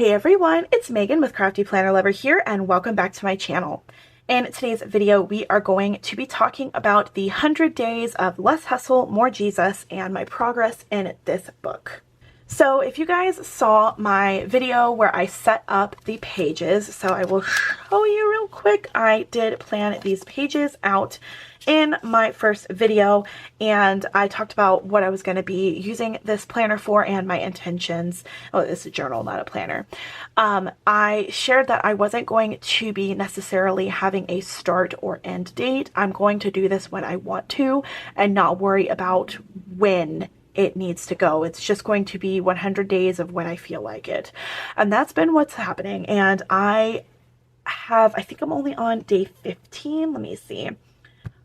Hey everyone, it's Megan with CraftyPlannerLovR here, and welcome back to my channel. In today's video, we are going to be talking about the 100 days of less hustle, more Jesus, and my progress in this book. So if you guys saw my video where I set up the pages, so I will show you real quick. I did plan these pages out in my first video, and I talked about what I was going to be using this planner for and my intentions. Oh, this is a journal, not a planner. I shared that I wasn't going to be necessarily having a start or end date. I'm going to do this when I want to and not worry about when it needs to go. It's just going to be 100 days of when I feel like it. And that's been what's happening. And I think I'm only on day 15. Let me see.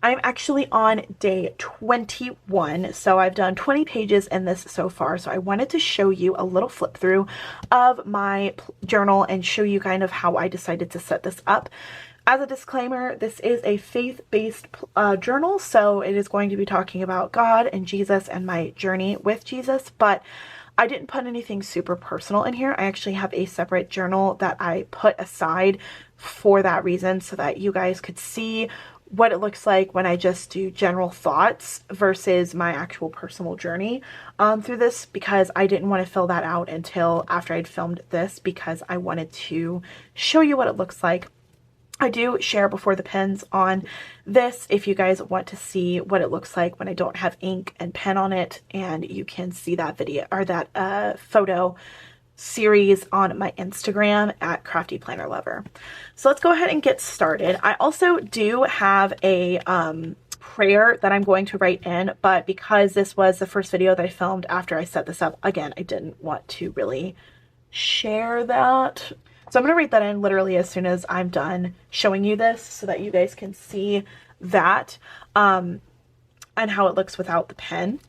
I'm actually on day 21, so I've done 20 pages in this so far. So I wanted to show you a little flip through of my journal and show you kind of how I decided to set this up. As a disclaimer, this is a faith-based journal, so it is going to be talking about God and Jesus and my journey with Jesus, but I didn't put anything super personal in here. I actually have a separate journal that I put aside for that reason so that you guys could see what it looks like when I just do general thoughts versus my actual personal journey through this, because I didn't want to fill that out until after I'd filmed this, because I wanted to show you what it looks like. I do share before the pens on this if you guys want to see what it looks like when I don't have ink and pen on it, and you can see that video or that photo series on my Instagram at CraftyPlannerLovR. So let's go ahead and get started. I also do have a prayer that I'm going to write in, but because this was the first video that I filmed after I set this up, again, I didn't want to really share that. So I'm going to write that in literally as soon as I'm done showing you this so that you guys can see that and how it looks without the pen.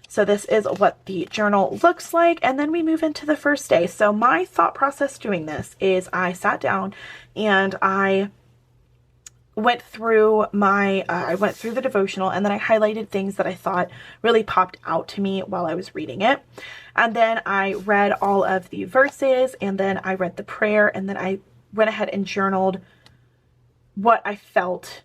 So this is what the journal looks like, and then we move into the first day. So my thought process doing this is I sat down and I went through the devotional, and then I highlighted things that I thought really popped out to me while I was reading it. And then I read all of the verses, and then I read the prayer, and then I went ahead and journaled what I felt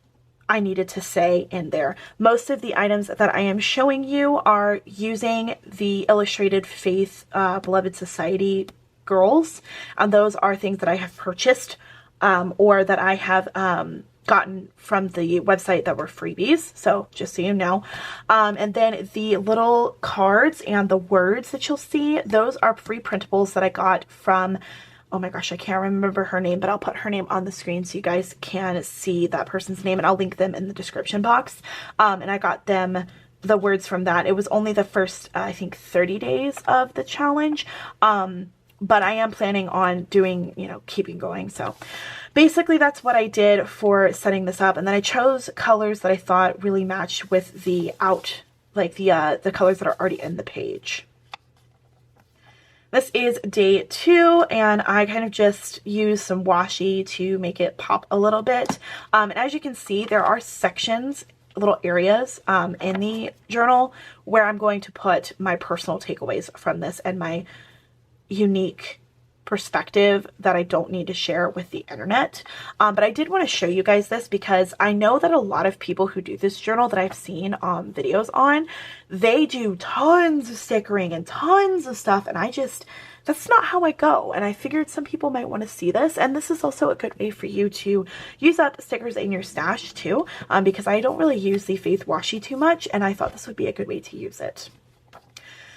I needed to say in there. Most of the items that I am showing you are using the Illustrated Faith Beloved Society girls, and those are things that I have purchased or that I have gotten from the website that were freebies, so just so you know. And then the little cards and the words that you'll see, those are free printables that I got from, oh my gosh, I can't remember her name, but I'll put her name on the screen so you guys can see that person's name, and I'll link them in the description box. And I got them the words from that. It was only the first, I think, 30 days of the challenge. But I am planning on doing, keeping going. So basically that's what I did for setting this up. And then I chose colors that I thought really matched with the the colors that are already in the page. This is day 2, and I kind of just used some washi to make it pop a little bit. And as you can see, there are sections, little areas in the journal where I'm going to put my personal takeaways from this and my unique perspective that I don't need to share with the internet. But I did want to show you guys this because I know that a lot of people who do this journal that I've seen videos on, they do tons of stickering and tons of stuff, and that's not how I go. And I figured some people might want to see this, and this is also a good way for you to use up stickers in your stash too, because I don't really use the Faith washi too much, and I thought this would be a good way to use it.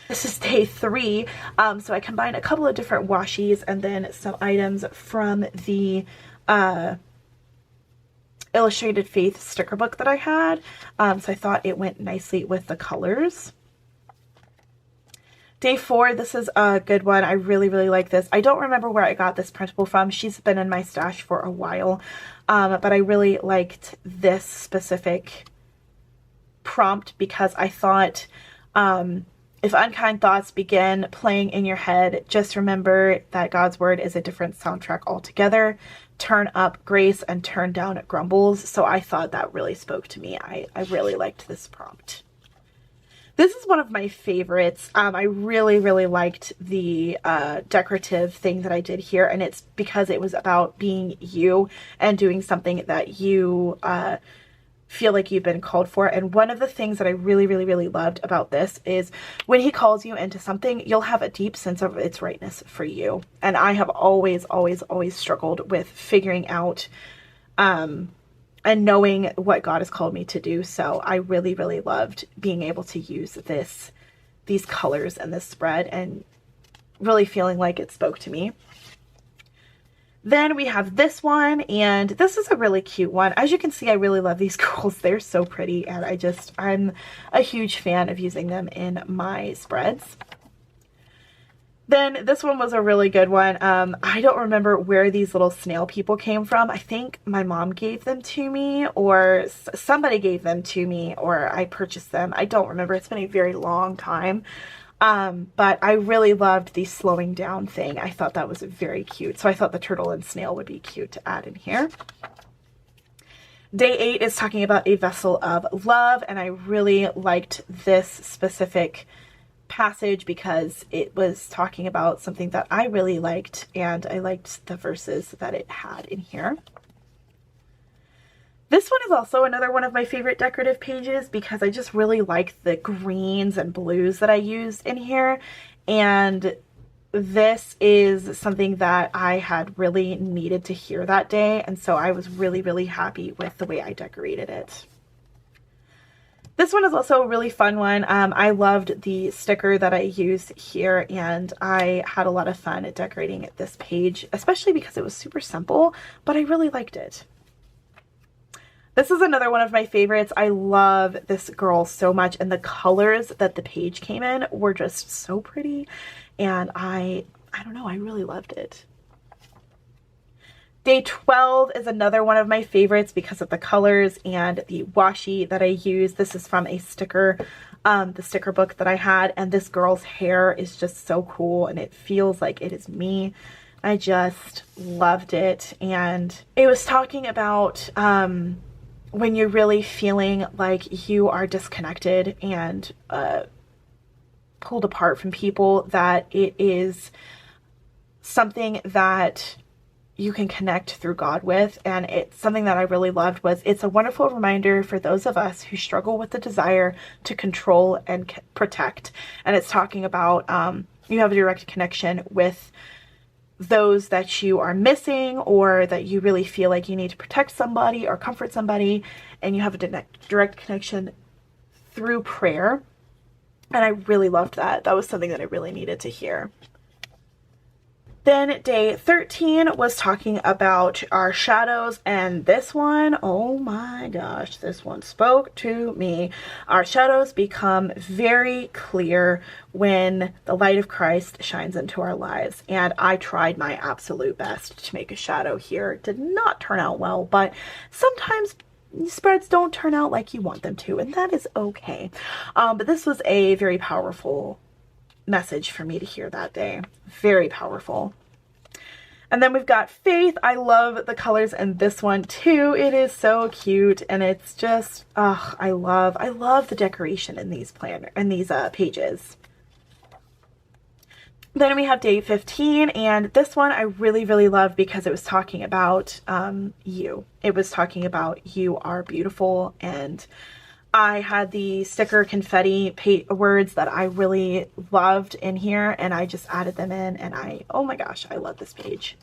This is day 3, so I combined a couple of different washis and then some items from the Illustrated Faith sticker book that I had, so I thought it went nicely with the colors. Day 4, this is a good one. I really, really like this. I don't remember where I got this printable from. She's been in my stash for a while, but I really liked this specific prompt because I thought, if unkind thoughts begin playing in your head, just remember that God's word is a different soundtrack altogether. Turn up grace and turn down grumbles. So I thought that really spoke to me. I really liked this prompt. This is one of my favorites. I really, really liked the decorative thing that I did here, and it's because it was about being you and doing something that you feel like you've been called for. And one of the things that I really, really, really loved about this is when he calls you into something, you'll have a deep sense of its rightness for you. And I have always, always, always struggled with figuring out and knowing what God has called me to do. So I really, really loved being able to use these colors and this spread and really feeling like it spoke to me. Then we have this one, and this is a really cute one. As you can see, I really love these girls. They're so pretty, and I'm a huge fan of using them in my spreads. Then this one was a really good one. I don't remember where these little snail people came from. I think my mom gave them to me, or somebody gave them to me, or I purchased them. I don't remember. It's been a very long time. But I really loved the slowing down thing. I thought that was very cute. So I thought the turtle and snail would be cute to add in here. Day 8 is talking about a vessel of love, and I really liked this specific passage because it was talking about something that I really liked, and I liked the verses that it had in here. This one is also another one of my favorite decorative pages because I just really like the greens and blues that I used in here. And this is something that I had really needed to hear that day. And so I was really, really happy with the way I decorated it. This one is also a really fun one. I loved the sticker that I used here, and I had a lot of fun at decorating this page, especially because it was super simple, but I really liked it. This is another one of my favorites. I love this girl so much, and the colors that the page came in were just so pretty, and I don't know, I really loved it. Day 12 is another one of my favorites because of the colors and the washi that I use. This is from a sticker, the sticker book that I had, and this girl's hair is just so cool, and it feels like it is me. I just loved it, and it was talking about when you're really feeling like you are disconnected and pulled apart from people, that it is something that you can connect through God with. And it's something that I really loved was it's a wonderful reminder for those of us who struggle with the desire to control and protect. And it's talking about you have a direct connection with those that you are missing, or that you really feel like you need to protect somebody or comfort somebody, and you have a direct connection through prayer. And I really loved that. That was something that I really needed to hear. Then day 13 was talking about our shadows, and this one, oh my gosh, this one spoke to me. Our shadows become very clear when the light of Christ shines into our lives, and I tried my absolute best to make a shadow here. It did not turn out well, but sometimes spreads don't turn out like you want them to, and that is okay. But this was a very powerful message for me to hear that day. Very powerful. And then we've got faith. I love the colors in this one too. It is so cute, and it's just, I love the decoration in these pages. Then we have day 15, and this one I really, really loved because it was talking about you. It was talking about you are beautiful, and I had the sticker confetti words that I really loved in here, and I just added them in, and oh my gosh, I love this page.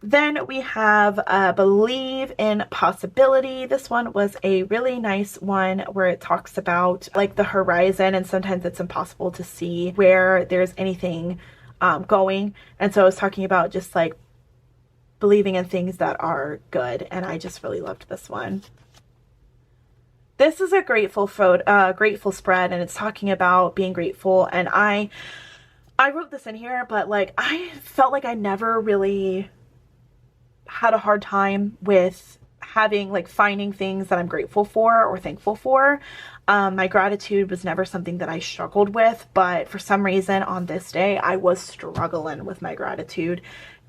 Then we have Believe in Possibility. This one was a really nice one where it talks about like the horizon, and sometimes it's impossible to see where there's anything going. And so I was talking about just like believing in things that are good, and I just really loved this one. This is a grateful spread, and it's talking about being grateful. And I wrote this in here, but like I felt like I never really had a hard time with finding things that I'm grateful for or thankful for. My gratitude was never something that I struggled with, but for some reason on this day I was struggling with my gratitude,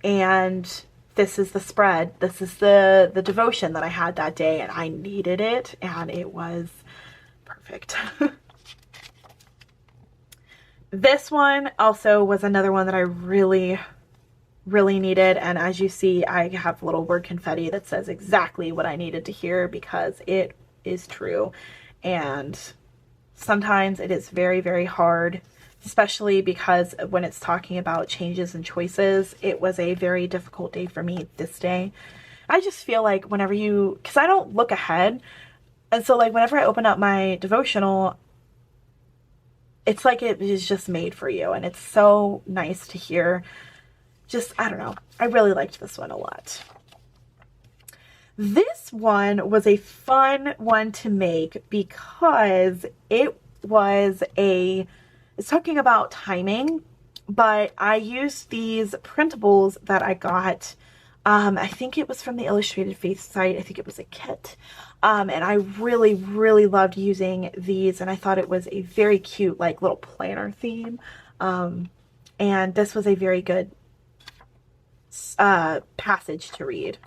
and this is the spread. This is the devotion that I had that day, and I needed it, and it was Perfect. This one also was another one that I really needed, and as you see, I have little word confetti that says exactly what I needed to hear because it is true. And sometimes it is very hard, especially because when it's talking about changes and choices. It was a very difficult day for me this day. I just feel like whenever because I don't look ahead, and so like whenever I open up my devotional, it's like it is just made for you, and it's so nice to hear. Just, I don't know. I really liked this one a lot. This one was a fun one to make because it's talking about timing, but I used these printables that I got. I think it was from the Illustrated Faith site. I think it was a kit. And I really loved using these, and I thought it was a very cute, like, little planner theme. And this was a very good passage to read.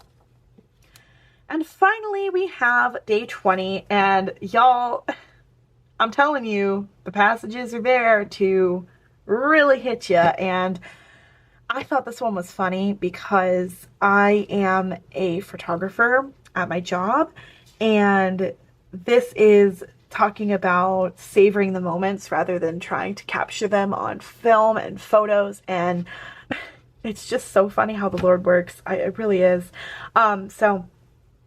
And finally, we have day 20, and y'all, I'm telling you, the passages are there to really hit you. And I thought this one was funny because I am a photographer at my job, and this is talking about savoring the moments rather than trying to capture them on film and photos. And it's just so funny how the Lord works. It really is. So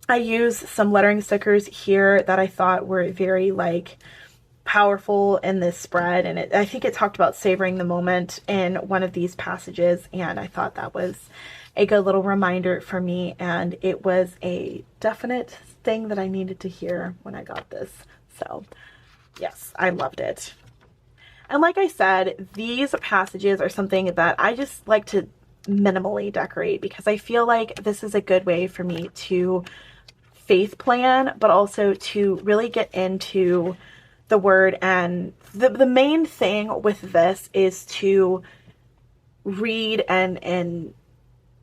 I use some lettering stickers here that I thought were very like powerful in this spread, and I think it talked about savoring the moment in one of these passages, and I thought that was a good little reminder for me, and it was a definite thing that I needed to hear when I got this. So yes, I loved it. And like I said, these passages are something that I just like to minimally decorate because I feel like this is a good way for me to faith plan, but also to really get into the word. And the main thing with this is to read and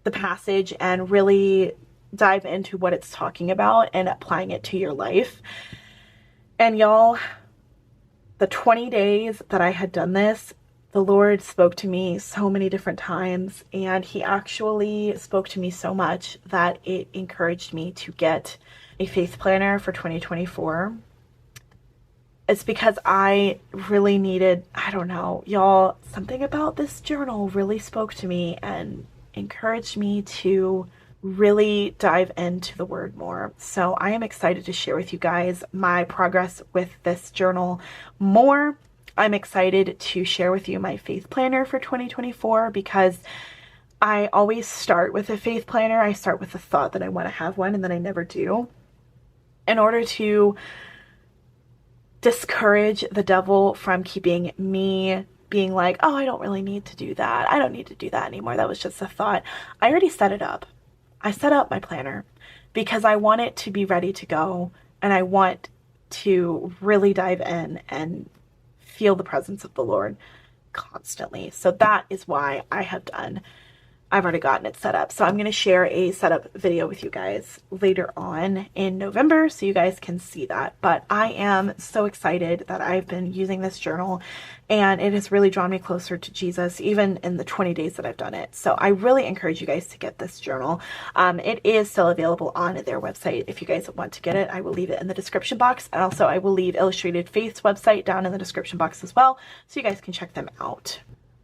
the passage and really dive into what it's talking about and applying it to your life. And y'all, the 20 days that I had done this, the Lord spoke to me so many different times, and he actually spoke to me so much that it encouraged me to get a faith planner for 2024. It's because I really needed, I don't know, y'all, something about this journal really spoke to me and encouraged me to really dive into the word more. So I am excited to share with you guys my progress with this journal more. I'm excited to share with you my faith planner for 2024 because I always start with a faith planner. I start with the thought that I want to have one, and then I never do. In order to discourage the devil from keeping me being like, oh, I don't really need to do that. I don't need to do that anymore. That was just a thought. I already set it up. I set up my planner because I want it to be ready to go, and I want to really dive in and feel the presence of the Lord constantly. So that is why I've already gotten it set up. So I'm going to share a setup video with you guys later on in November so you guys can see that. But I am so excited that I've been using this journal, and it has really drawn me closer to Jesus even in the 20 days that I've done it. So I really encourage you guys to get this journal. It is still available on their website. If you guys want to get it, I will leave it in the description box. And also I will leave Illustrated Faith's website down in the description box as well, so you guys can check them out.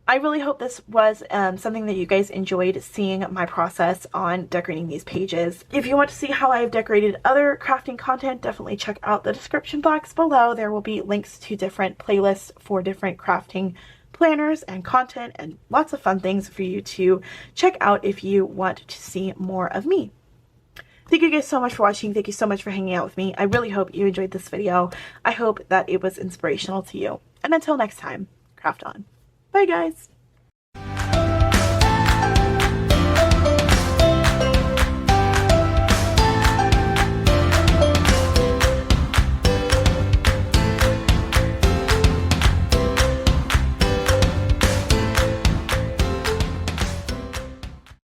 I really hope this was something that you guys enjoyed seeing my process on decorating these pages. If you want to see how I've decorated other crafting content, definitely check out the description box below. There will be links to different playlists for different crafting planners and content and lots of fun things for you to check out if you want to see more of me. Thank you guys so much for watching. Thank you so much for hanging out with me. I really hope you enjoyed this video. I hope that it was inspirational to you. And until next time, craft on. Bye guys.